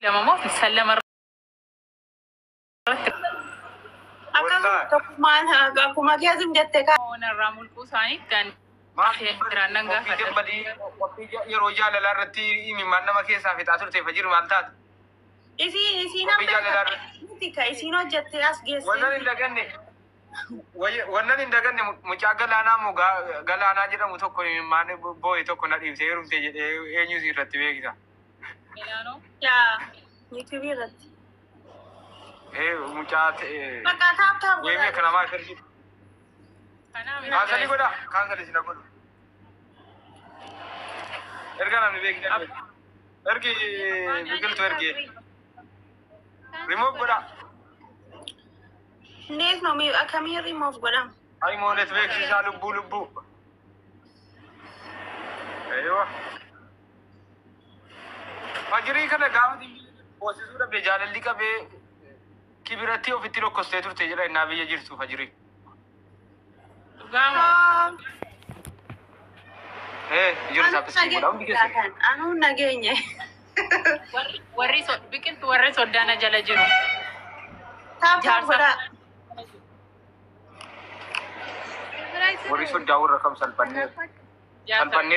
لما موت نسلم أكمل معنا أكمل لازم جتك. أنا رامل كوساني كان ما في راننغا وفي يروجال الأرتي إني ما نما كيس في تأثير تفجير مالتات. إسي نعم إسي نوجت أسجس. wannan inda ganne mu ci galana mu galana jira mu tokko mane boy tokko na dim serum te e news irratti beekita Milano Ya YouTube irratti mu caat Bakka taap we me kana ma ferji kansali goda kansali sina goda erga namni beekita ergi bigil to ergi remove goda Neef no mi akami remove godam. Ay mo net beek si sa lubbu aywa fajiri kana gaawati boosisu da be jaalalli qabe kibirati ofitti lokkoste turte jira inna biyya jirtu fajiri Gama jiru sapisi goda undi kese Anu nageenye. warri so biqiltu warri soddana jala jiru Taap goda. wari sodda warra kam salpanneer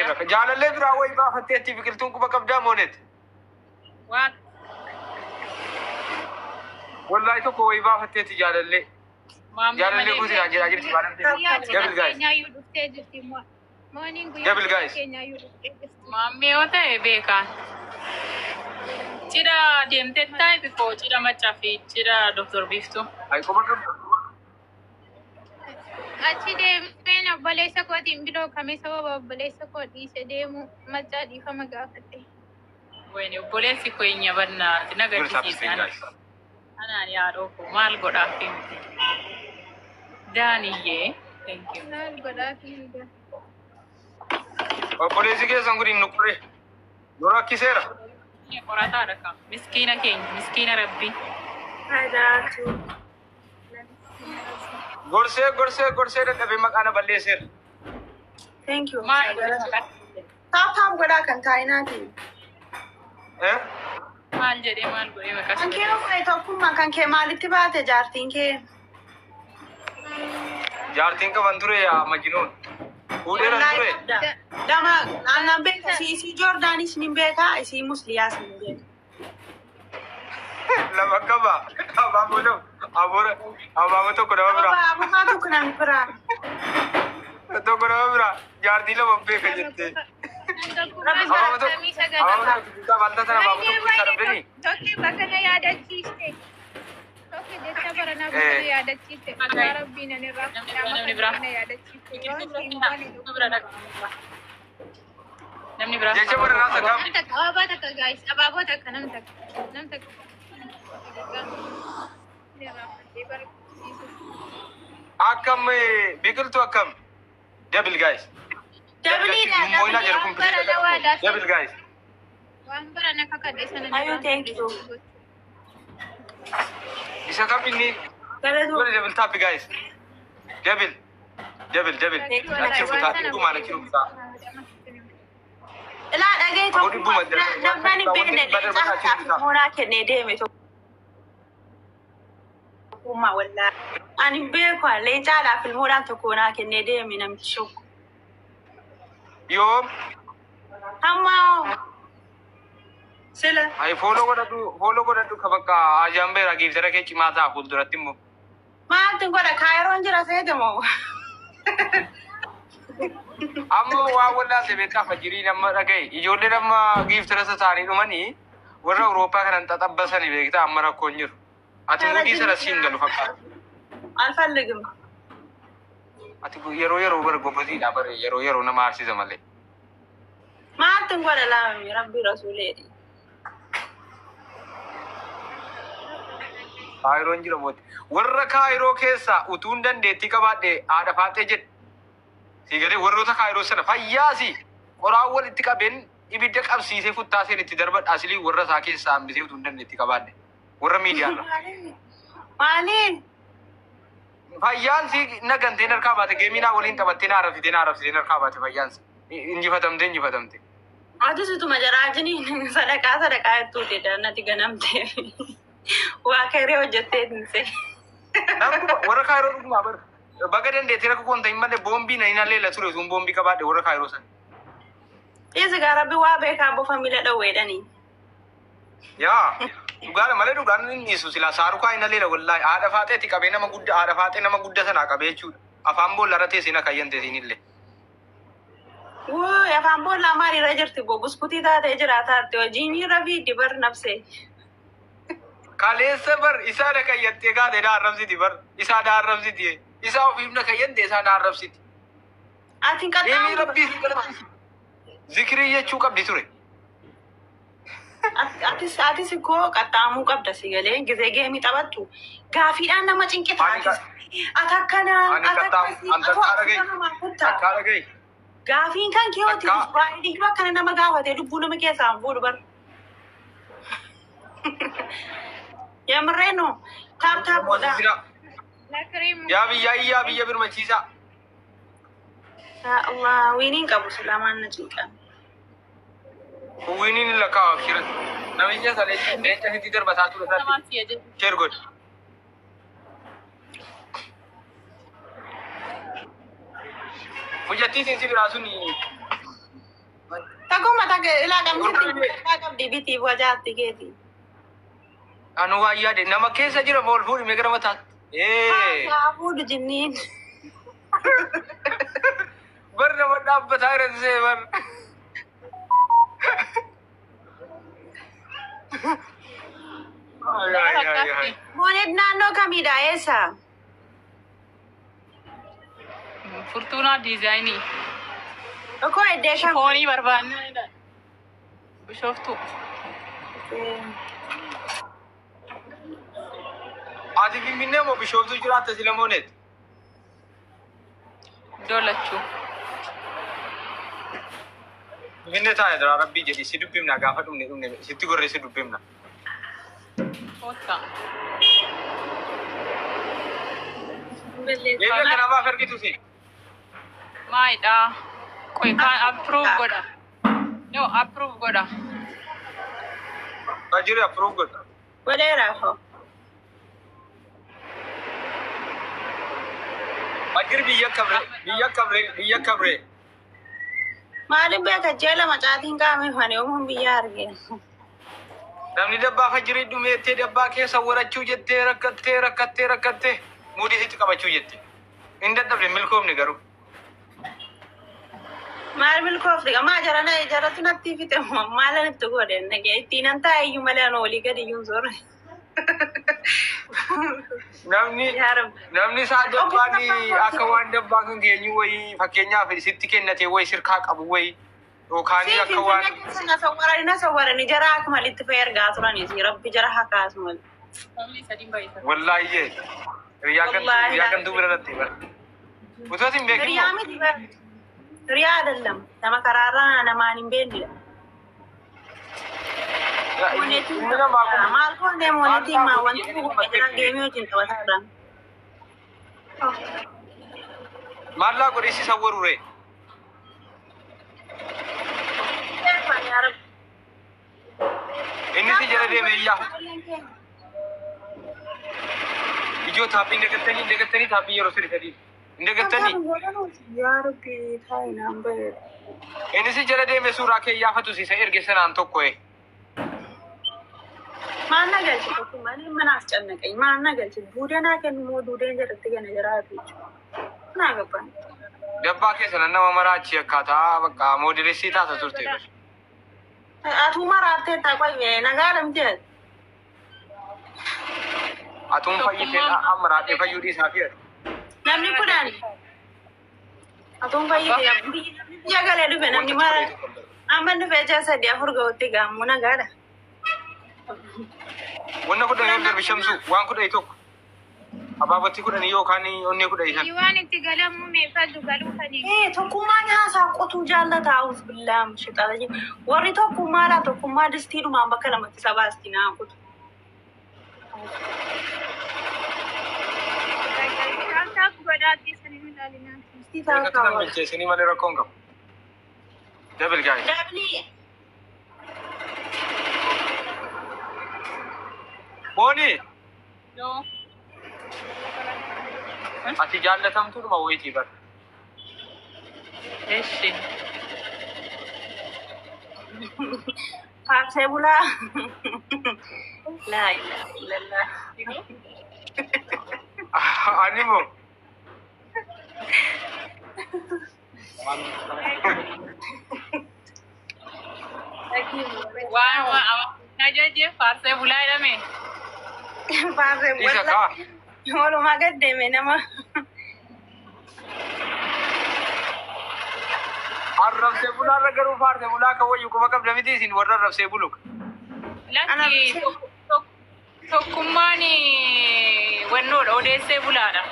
raka jaalalle bira way baafatteetti biqiltuun quba qabdaa moonet waan wallahi tokko way baafatteetti jaalalle guuti naan jedhaa jirti baadamte gabil guys maammee yoo ta'e beekaan cidha deemtettaa bifoo cidha maccaa fi cidha Dr. Biftuu ay quba qabda Achi deemeen obboleessa kootiin bidoo kamee sababa obboleessa koo dhiise deemu machaa dhiifama gaafate. wayne obboleessi koo enya bannaa nagarsiisan anaan yaadoo koo maal godhaaf himte daaniyyee thank you Maal godhaafi higa. obboleessi keessan gudin nuqure nu rakkiseera qorataadha kam miskiina keenya miskiina rabbii Hadaatu. gorsee dadhabe maqaana balleesseera Thank you. maal godhaa Taap goda kan taayinaati. maal jedhee maqas Kan kee ofii tokkummaa kan kee maalitti baate jaartiin kee? jaartiin qaban ture yaa majinoon fuudheeran ture Dama anan beeka isi Jordaanis nin beeka isi Musliyaas nin beeka. lama qaba abaamulo abaamu tokko nama bira Abukaa tokko namni biraa. tokko nama bira jaartii lama beeka jettee abaamu tokko balta sana abaamu tokko isa dhabdeni Tokki bakka na yaadachiiste. Tokki jecha bara na bakka na yaadachiiste. Yaa Rabbii nan irraa namni biraa na yaadachiiste. Yoo siin namni biraa jecha bara naasa gaaf Nam takka abaabaa takka gaayis abaaboo takka nam takka. akkam biqiltuu akkam dabil gaayis moyna jedhu kun dabil gaayis Waan bara na kakadhe sana Ayu, thank you. isa kam inni Galatu. dole dabil taapi gaayis dabil achiru butaa dhibbu maal achiru butaa Ilaa dhagee tokko namni beekne dheeraa mooraa kennee deeme tokkummaa wallaa. Ani beeku leencaadhaaf ilmoodhaan tokko naa kennee deeme namichi shokku. yoom Hammaa sila ay fooloo godhadhu ka bakka ajaan beera giiftara kee cimaa ta'a fuulduratti immoo maaltu godha kaayiroon jira seetamoo. amma waa wallaase beekaa fajirii nama dhagaye ijoollee nama giiftara isa ta'anii dhumanii warra Awurooppaa kanan xaxabbasanii beektaa amma rakkoon jiru ati mudii sana siin galu fakkaata Alfalligim. ati yeroo bara gobbatiidha bare yeroo nama aarsiisa malee Maaltu godha laami rabbi rasuuleedhi. kaayiroon jira mootii warra kaayiroo keessa utuun dandeettii qabaadhe haadha faaxee jedhe siigalee warroota kaayiroo sana fayyaasi qoraan walitti qabeen ibidda qabsiisee futtaaseen itti darbadha asilii warra isaa keessaa hambisee utuun dandeettii qabaadhe warra miidiyaarra Maaliin? fayyaansi naganteen harkaa baate geeminaa waliin taphattee na arrabsitee harkaa baate fayyaansi injifatamte Aduutu majaraajini sadaqaa tuute daannati ganamtee waa karee hojjettee dinse. Namni warra kaayiroo dhuguma bar. Baga dandeettii rakka koon ta'in malee boombii na hin alleela ture sun boombii qabaadhe warra kaayiroo san. Dhiyeessi gaarabbi waa beekaa bofa miila dhawweedhanii. Yaa dhugaadha malee dhugaan inni dhiisu silaa saarukaa hin alleela wallaahi haadha faaxeetti qabee nama guddaa haadha faaxee nama guddaa sanaa qabee jechuudha. Afaan boolla irra teessina kayyante siinillee. Woo afaan boolla maaliirra jirti buskutii taatee jiraataatti hojiin irra fiiddi bar nabsee. Kaleessa bar isaa na kayyattee kaatee na arrabsiti bar isaa na arrabsiti isaa ofiif na kayyante isaa na arrabsiti. Ati Deemii rabbii si galatti zikirii jechuu qabdi ture. Atis koo qaxxaamuu qabda si galee gizee geemii taphattu gaafiidhaan nama cinqita. Akkaadha gahi. Gaafiin kan keewwati baay'ee akkana nama gaafate lubbuu nama keessaan fuudhu bar. Yaamreeno taap godha. Yaa biyya birmachiisaa. Allah wiiniin qabu silamaan na cinqan. Wiiniin lakkaa'u akshira. Namicha salee leenca sitti darbataa ture taate. Sheer godhi. Hojjattii siinsi biraa suni. Takuma ilaa qabdi bitiif wajaatti geeti. Anu waa yaade nama keessa jira bool fuudhime gara mataatti. Haa fuudhu jinniin. Bar nama dhaabbataa irratti bar. Mooneet naannoo kamidha eessa? Furtuunaa diizaayinii. Tokko eddee kam? Foonii barbaannee Bishoftuu. Ati Finfinnee moo Bishoftuu jiraatta sila mooneet? Doolachuu. Finfinnee taa'ee jira rabbii jedhi si dubbifna gaafa dhumne sitti gorree si dubbifna. Oota. Eebba kanaaf argitu si. Maayidhaa. Qoy kan approve godha. No, approve godha. Ajiri approve godha. Godheeraa hoo? Ajiri biyya kabre. Maaliin beeka jeela macaatiin qaamee fane uumuun biyya argee. Namni dabbaa fajirii dhumeettee dabbaa keessa warachuu jettee rakkattee mudii sitti qabachuu jette. Hin dadhabde milkoofne garuu. Maal milkoofte maa jaratu natti fite maalan itti godhe nagee ittiin an taa'eyyuu malee an olii gadi iyyuu zorre. Namni isaa dabbaanii akka waan dabbaa kan keenyu wayii fakkeenyaaf sitti kennate wayii sirkaa qabu wayii yookaan akka waan. Na sawwarani jara akka malitti fayyee argaa turanis rabbi jara hakaas mal. Wallaahi riyaa kan duubira irratti bara. Utuutti hin beekimu. Riyaa miti bara. Riyaa adallam nama karaarraa namaan hin beeknedha. Maal koonee moonetiin maa wanti bu'uura jira geemii wajjin taphataadhaan. Maallaa godhisi sawwarure. Inni si jala deeme iyyaa. Ijoo taaphii indagattanii taaphii yeroo sadii. Indagattanii. Yaa rabbi taa'inaan bareeda. Inni si jala deeme suuraa kee iyyaafatu siisa erge sanaan tokko. Maal na galchi tokko malee manaaf cannaqee maal na galchi buudanaa kennu moo duudeen jalatti gana jiraatu jechuudha. Naa gabbaan. Dabbaa keessa nama maraachi akkaataa bakka moodelessii taata turte. Atuu maraattee taaqoyyee nagaa lamtee. Atuun fayyitee maraatee fayyuu dhiisaa fi namni kudhan. Atuun fayyitee biyya galee dhufe namni mara. Amma dhufee jaa sadii afur ga'utti gaammu nagaadha. Wanna kudhan yoo darbi shamsu waan kudhanii tokko. Abaabatti kudhanii yookaan onnee kudhanii san. Waan itti galamu meeqatu galuu fadii. Tokkummaan haasaa qotuu jaallataa us billaam shixala jiru. Warri tokkummaadhaa tokkummaa distiidhumaan bakka lamatti sabaasti naa kutu. Saantaaf godhaatti sanii ilaalinaa. Eeggatti nan bilcheessanii malee rakkoon qabu. Dabil gaa'e. Dabli بوني Yoo. أتي جالة تمتون ما ويتي بر Eshi. Farsee bulaa. Laa ilaaha illallah. أنيمو Waan najaje faarsee bulaa jedhame. Farsee إيشا bulaa. كا Walumaa gad deeme nama. الرب سيبولا رجرو فار سيبولا كوي يكوما كم نبيتي سين ورا الرب سيبولوك Lakki tokkummaani wannoodha odeessee bulaadha.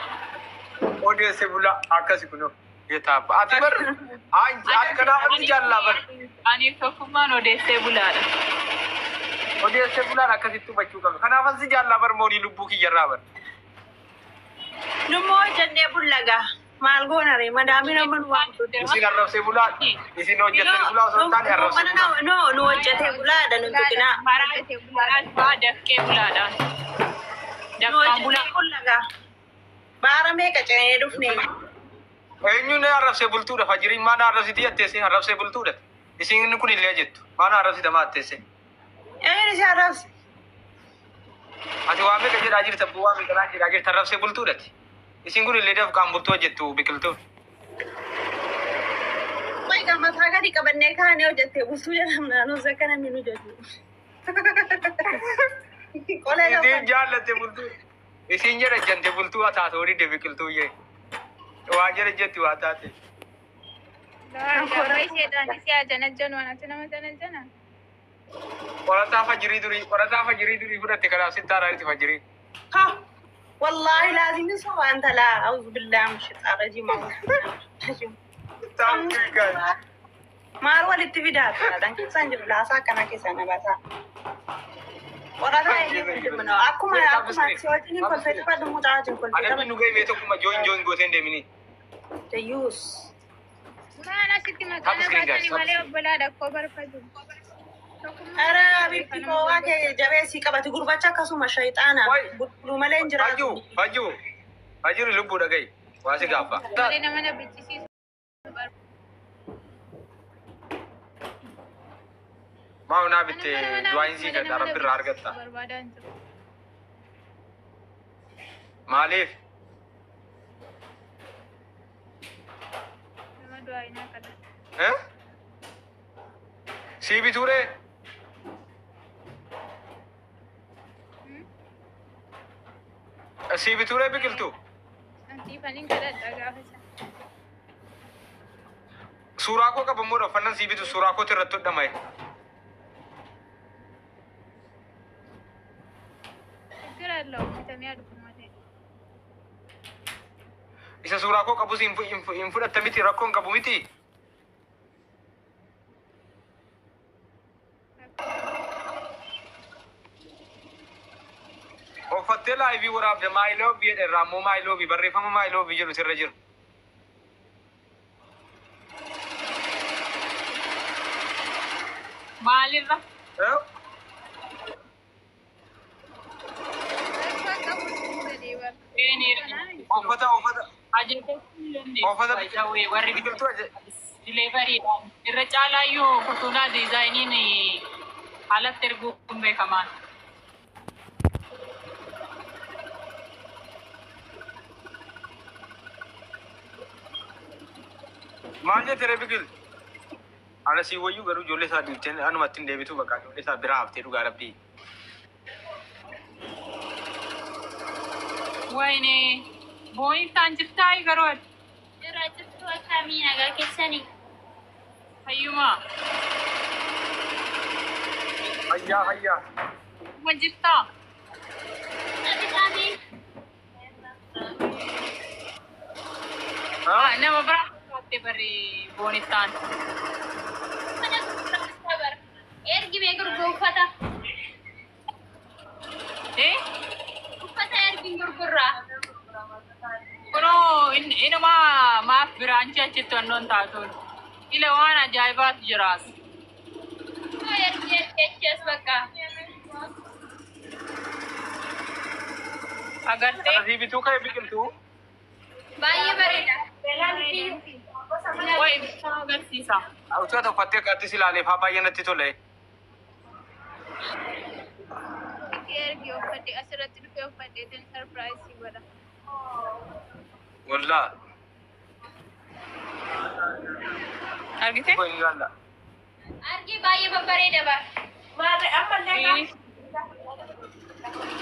أودي سيبولا أكاسي كنو يتاب أتبر أنت كنا من جاللا بر Aniif tokkummaan odeessee bulaadha. أودي سيبولا أكاسي تو بچو كم كنا من جاللا بر موني لبوكي جرا بر Nummoo jennee bullaga. Maal goona ree madaamii nama nu waamtu. إسين الرب سيبولا إسين وجت سيبولا سلطان الرب سيبولا No, nu hojjetee bulaadha nu tuqinaa. Maraa dafkee bulaadha. Nu Dafkaan bulaa. hojjetee bullaga. Baara meeqa ceenee dhufne. eenyu ne arrabse bultuudha fajiriin maana arrabsiti atteesse arrabse bultuudha isin inni kun illee jettu maana arrabsitama atteesse Eenyuun ishee arrabse? ati waa meeqa jedhaa jirta bu'aa meeqanaa jedhaa jirta arrabse bultuudhati isin kun illee dafqaan bultuu jettu biqiltuun Egaa mataa gadi qabannee kaanee hojjettee bultuu jedhamna nuus akka namni nu jedhu. Qolee lafa. isin jaallatte bultuu isin jedha jante bultuu haa taate horii de biqiltuu jee waa jedha jetti waa taate Koroi seetaan si ajanajjanu anatti nama janajjana. qorataa fajirii durii fudhatte kanaaf sin taaraanitti fajirii Ha! Wallaahi laazimni soo wanta laa auzu billaa mushixaa rajima. Maal walitti fidaadhaan keessaan jiru laasaa akkana keessa na bataa. Qorataa eeggifamna akkuma si wajjin kolfetti fadhu mucaa wajjin kolfetti adabni nu ga'e mee tokkuma jooyin gooteen deemini Tayyuus. Suuraan asitti maqaa nabaatanii malee obbolaa dhaqqoo barbaadu. Ara abibbi koowaa kee jabeessii qabati gurbacha akkasuma shayxaana buluu malee hin jiraatu. fajiru lubbuu dhaga'i waa si gaafa Malee nama na bichisiisu. maa unaa bitte du'aayin sii gadhaa rabbi irraa argatta Barbaadan jiru. maaliif Nama du'aayinaa kana. sii bituure sii bituure biqiltu Antiifaniin kadhadhaa gaafa sana. suuraa koo qabamuudha uffannan sii bitu suuraa kootu irratti hodhamaye Tiggira irraa uummatamee aduun malee. isa suuraa koo qabus hin fudhatta miti rakkoon qabu miti uffattee laayivii waraabde maayiloobii jedherraa ammoo maayiloobii barreeffama maayiloobii jedhu sirra jiru Maalirra? Rakkoo qabu sadii bara. uffata Warri biqiltuu dileevariidhaan irra caalaayyuu kutuunaa diizaayiniin alatti erguun beekamaan. maal jettere biqil ana sii wayyuu garuu ijoollee isaa dhiibteen anumatti hin deebitu bakka ijoollee isaa biraa haftee dhugaa rabbii Wayne boo'intaan jirtaa garoon Irraa jirtu akkamii nagaa keessanii? fayyumaa hayyaa kuma jirtaa Ati kaanii? nama biraa fudhatte barri boonittaan. Mana gurgurtaa bara. Ergi mee gurguruu uffata? Uffata ergiin gurgurraa. Kunoo inuma maaf biraanchi achitti wannoon taatuun. Ila waan ajaa'ibaatu jiraas. Ergi ergi achi as bakka. Agartee? Asii bituu ka'e biqiltuu. Baay'ee bareeda. Wayi bifa agarsiisa. Utuu tokkotti akkatti silaaleef haa baay'ee natti tole. Ergi uffadhe asirratti dhufee uffadhe tan sarpiraayisii godha. Wallaa. Argite? Kun gaala. Argi baay'ee babbareeda ba.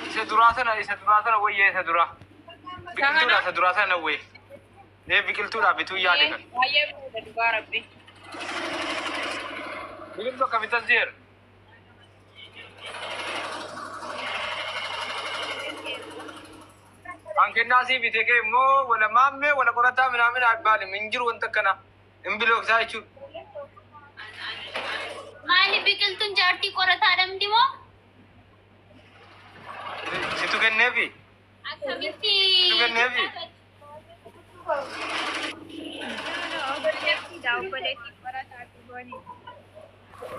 Isa duraa sana wayyaa isa duraa. Biqiltuudha isa duraa sana wayye. Biqiltuudha bituu yaade kan. Baay'ee bareeda dhugaa rabbi. Biqiltuu akkamitti jeer. Angkena sih bite ke mo wala mamme wala korata minamina abbali minjiru wanta kana imbilok sa jechuudha. Maali biqiltuun jaartii qorataa dhamdi moo? Situ kenneefi? Akkamitti? Situ kenneefi?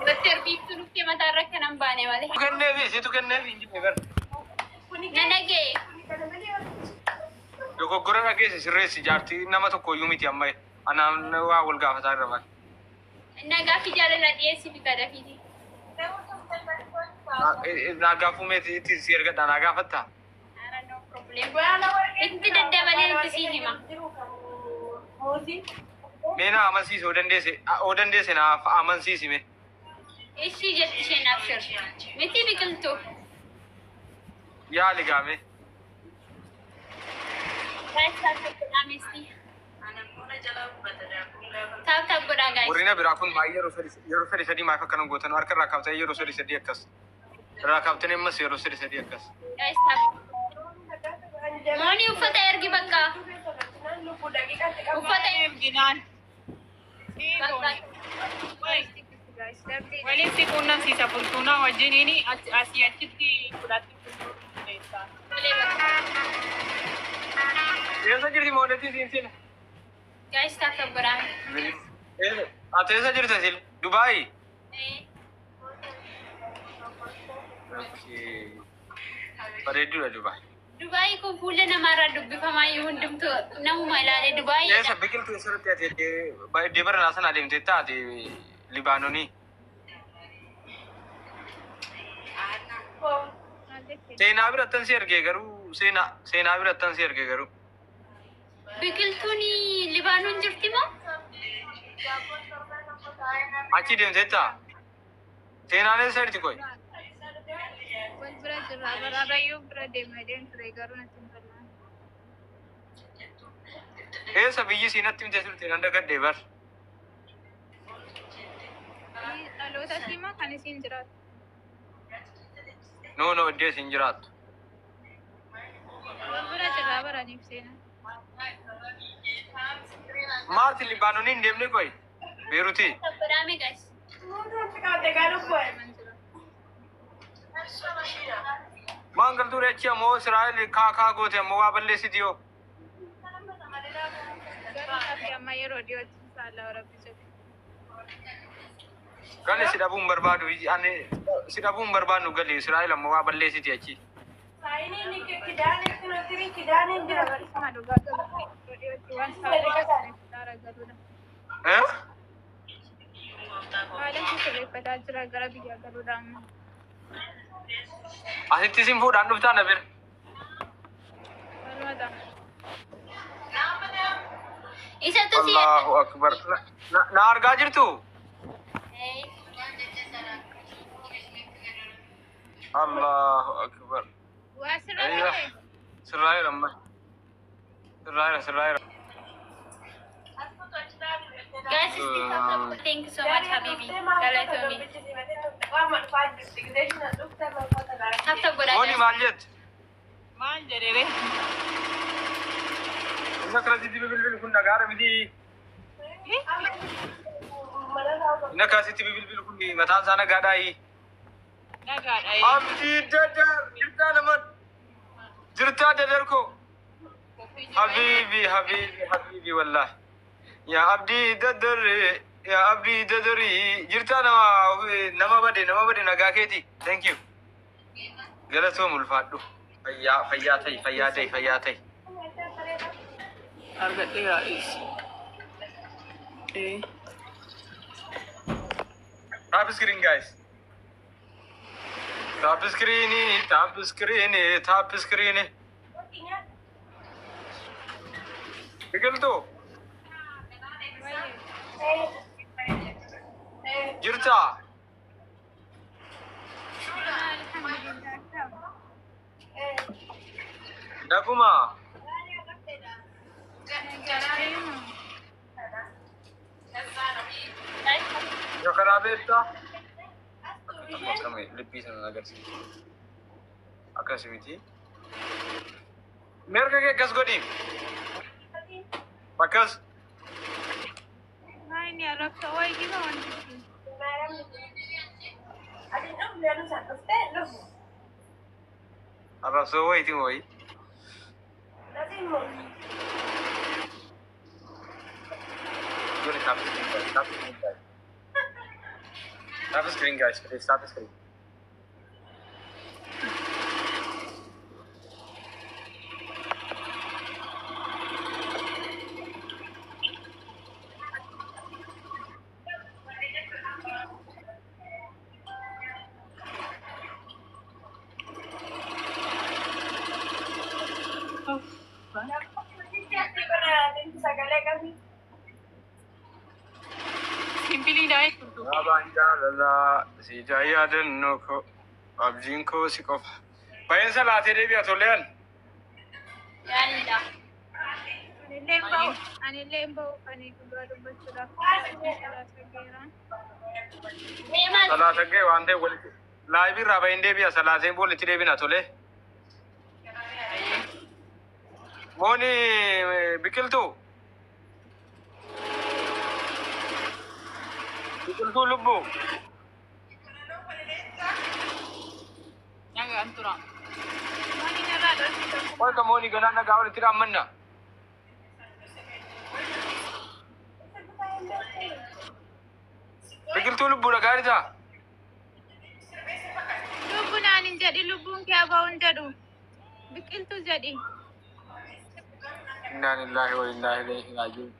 Doktor biiftuu dhuftee mataa irra kan hin baane malee. Situ kenneefi injifne bar. Na dhagee. Dogoggora dhageesse sirreessi jaartii nama tokko iyyuu miti amma anaan waa wal gaafataa irra baate. Nagaafii jaalala dhiyeessii fi gadafiti. Naagaafuu meeti itti si ergadha naa gaafatta. Itti daddabalee itti si hima. Meena amansiise oo dandeesse naaf amansiisime. Ishii jetti isheen abshir. Miti biqiltuu. Yaali gaame. Taap godhaa gaayis. Warrina biraa kun baay'ee yeroo sadii maaf akkanan gootan harka irraa kaabtanii yeroo sadii akkas. Irraa kaabtanii ammas yeroo sadii akkas. Gaayis taap. Mooni uffata ergi bakka. Uffata Erginaan. Waliin si quunnamsiisa bultuunaa wajjiniin asii achitti fudhatti qulqulleessaa. Eessa jirti moodetti siin sila? Gaayis taap godhaa. Ati eessa jirta sila? Dubaayi? Bareedduudha Dubaayi. Dubaayii kun fuula namaarraa dubbifamaa yoo hundumtu namuma ilaale Dubaayii. Eessa biqiltuu eessarratti ati baay'ee baranaa sana adeemtee taate Libaanoonii. Seenaa birattan si ergee garuu seenaa birattan si ergee garuu. Biqiltuun Libaanoon jirti moo? Achi deemtee taa? Seenaan eessa jirti koyi? Wal bira jirra. Baraarayyuu bira deemee ture garuu natti hin bal'aan. Eessa biyyi siinatti himtee turte nan dagadhee bar. Dhaloota simaa kan isiin jiraatu. No, iddoo isin jiraattu. Wal bira jirra baraniif seenaa. Maarti Libaanooniin deemne koyi? Beerutii? Tabbaraame gaayis. Maan galtuu reechi ammoo Israa'el kaa goote ammoo waa balleessiti yoo. Garuu amma yeroo dhiyootti saalaa warabbisatu. Gali si dhabuun barbaadu si dhabuun barbaadnu gali Israa'el ammoo waa balleessiti achi. Asitti sin fuudhaan dhuftaa na bira. Isatu si Allahu akbar. Na argaa jirtu? Allahu akbar. waa sirra Sirraa'eera amma. Sirraa'eera. Guys, thank you so much, Habibi. Galatomi. Hafta godha. Mooni maal jette? Maal jedhee? Isa akkasitti bilbilu kun nagaadha miti. Inni akkasitti bilbilu kun mataan isaa nagaadhaayi. Nagaadha. Abdii dadar jirtaa naman. Jirtaa dadar ko. Habibi wallahi. Ya Abdii dadari jirtaa nama bade nagaa keeti. Thank you. Galatoom ulfaadhu. Fayyatay. Argadhee raadhis. Tap screen guys. Tap screen. Biqiltuu. Jirta. Daguma. Yo karaa beektaa? Akkamii libbii sana agarsiisa. Akkasii miti. Mirga kee akkas godhi. Bakkas. Ini arabsa way gima wanti. Arrabsoo wayiiti wayi. Stop the screen, guys. Please stop the screen. Simply diet. Lala, si jaya dan no ko abjin ko si ko. Bayan sa lahat din biya tolen. Yalla. Ani lembo, ani kubaru basura. Salat ke wande wali. Live ra bayan de biya salat din bol ti de bina tole. Moni Biqiltuu. Biqiltuu lubbuu. Naga antura. Mani nagado sito. Wal ka moni ganaan na gawal tira manna. Biqiltuu lubbuu da gaarita. Lubbu nanin jadi lubbun ke abaun jadu. Biqiltuu jadi. Inna lillahi wa inna ilaihi raji'un.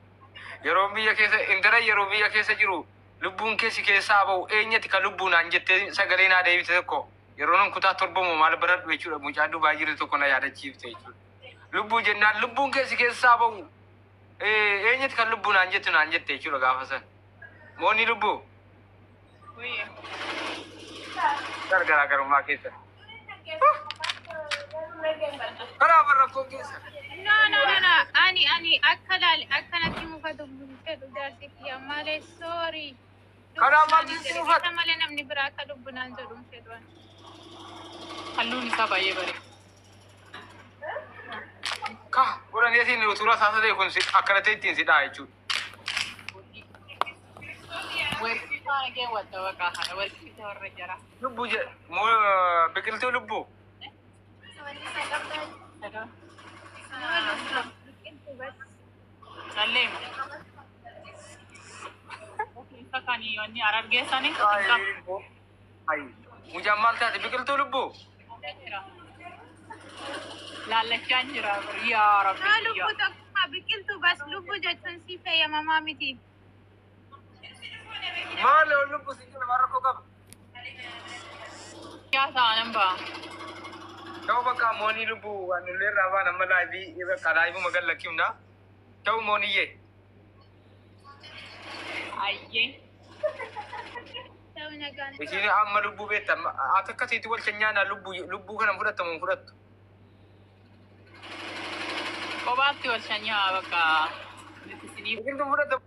Yeroo biyya keessa indara yeroo biyya keessa jiru lubbuun keessi keessaa bahu eenyatti ka lubbuun aan jettee sagalee naa deebite tokko yeroo nan kutaa torbamu maal baradhu jechuudha mucaa Dubaay jiru tokko na yaadachiifte jechuudha. Lubbuu jennaan lubbuun keessi keessaa bahu eenyatti ka lubbuun aan jettu naan jette jechuudha gaafa san. Moonni lubbuu garaagarummaa keessa. Karaa barrakkoo keessa. No. Ani akkanatti muka dubbiin fedhu jaarsi kiyya malee sorry. Karaa maaltiin mufat? Isa malee namni biraa akka dubbinaan jedhuun fedhu. Halluun isaa baay'ee bareeda. Ka godhanii asiin utura saasa ta'e kun akkanatti ittiin sidhaa jechuudha. Weersi faana kee wadda waqaa haadha weersi isa warra jara. Lubbuu Biqiltuu lubbuu. Salleem. Isa kanii wanni arargeessanii. Mucaan maal taate Biqiltuu lubbuu? Laallachaan jira yaa rabbi. Lubbu tokkummaa biqiltuu bas lubbu jechuun si fayyamamaa miti. Maal lubbuu si jala barrakkoo qaba? Yaa ta'anan ba'a. Ta'u bakka moonii lubbuu waan illee irraa baan amma laayivii bakka laayivii magaalaa lakkifna. Ta'u mooniyyee. Ayyee. Ta'u nagaan. Isiin amma lubbuu beekta ati akkasitti wal keenyaana lubbuu kana fudhattamu hin fudhattu. Kophaatti wal shanyaa bakka. Biqiltuun fudhattamu.